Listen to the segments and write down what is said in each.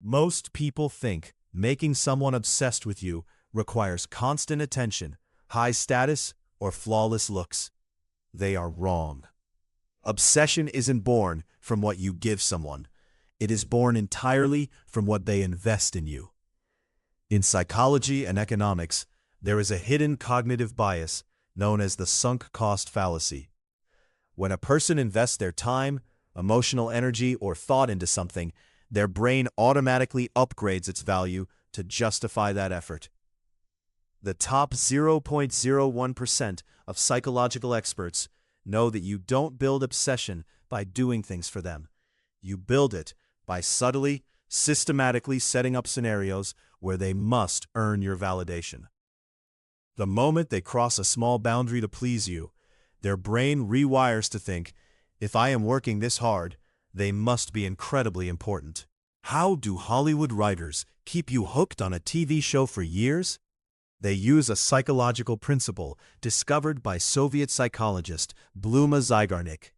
Most people think making someone obsessed with you requires constant attention, high status, or flawless looks. They are wrong. Obsession isn't born from what you give someone. It is born entirely from what they invest in you. In psychology and economics, there is a hidden cognitive bias known as the sunk cost fallacy. When a person invests their time, emotional energy, or thought into something, their brain automatically upgrades its value to justify that effort. The top 0.01% of psychological experts know that you don't build obsession by doing things for them. You build it by subtly, systematically setting up scenarios where they must earn your validation. The moment they cross a small boundary to please you, their brain rewires to think, if I am working this hard, they must be incredibly important. How do Hollywood writers keep you hooked on a TV show for years? They use a psychological principle discovered by Soviet psychologist Bluma Zygarnik.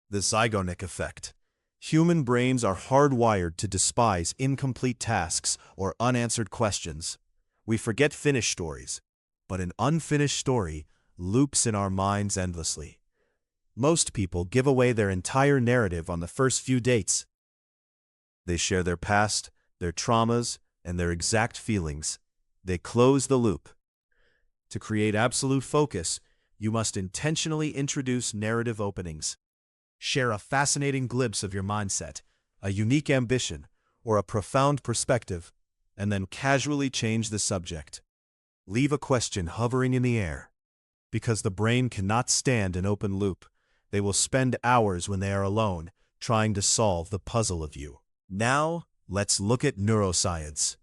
The Zygarnik effect. Human brains are hardwired to despise incomplete tasks or unanswered questions. We forget finished stories, but an unfinished story loops in our minds endlessly. Most people give away their entire narrative on the first few dates. They share their past, their traumas, and their exact feelings. They close the loop. To create absolute focus, you must intentionally introduce narrative openings. Share a fascinating glimpse of your mindset, a unique ambition, or a profound perspective, and then casually change the subject. Leave a question hovering in the air. Because the brain cannot stand an open loop, they will spend hours when they are alone trying to solve the puzzle of you. Now, let's look at neuroscience.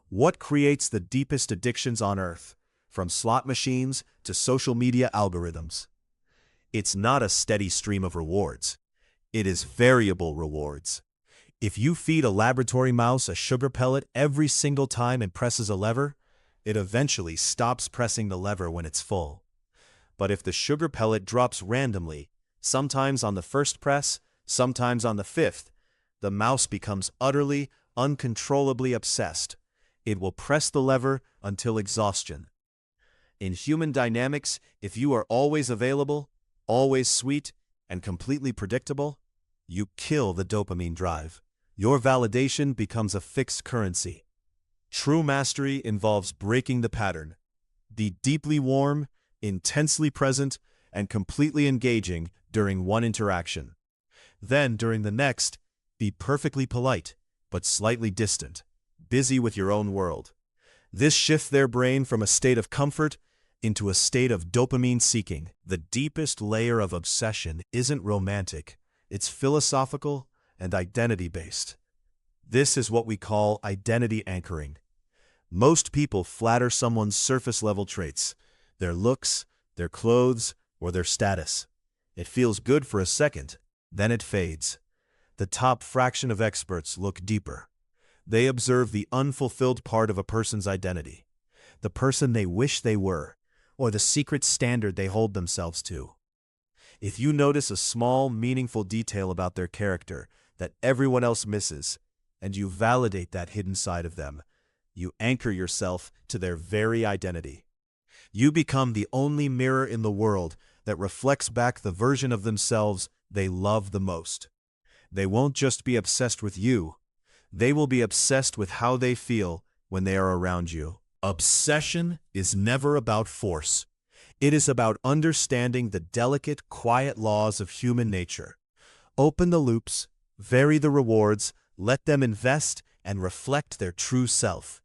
What creates the deepest addictions on Earth, from slot machines to social media algorithms? It's not a steady stream of rewards. It is variable rewards. If you feed a laboratory mouse a sugar pellet every single time it presses a lever, it eventually stops pressing the lever when it's full. But if the sugar pellet drops randomly, sometimes on the first press, sometimes on the fifth, the mouse becomes utterly, uncontrollably obsessed. It will press the lever until exhaustion. In human dynamics, if you are always available, always sweet, and completely predictable, you kill the dopamine drive. Your validation becomes a fixed currency. True mastery involves breaking the pattern. Be deeply warm, intensely present, and completely engaging during one interaction. Then, during the next, be perfectly polite, but slightly distant, busy with your own world. This shifts their brain from a state of comfort into a state of dopamine seeking. The deepest layer of obsession isn't romantic, it's philosophical and identity-based. This is what we call identity anchoring. Most people flatter someone's surface-level traits, their looks, their clothes, or their status. It feels good for a second, then it fades. The top fraction of experts look deeper. They observe the unfulfilled part of a person's identity, the person they wish they were, or the secret standard they hold themselves to. If you notice a small, meaningful detail about their character that everyone else misses, and you validate that hidden side of them, you anchor yourself to their very identity. You become the only mirror in the world that reflects back the version of themselves they love the most. They won't just be obsessed with you, they will be obsessed with how they feel when they are around you. Obsession is never about force. It is about understanding the delicate, quiet laws of human nature. Open the loops, vary the rewards, let them invest and reflect their true self.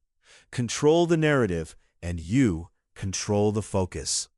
Control the narrative, and you control the focus.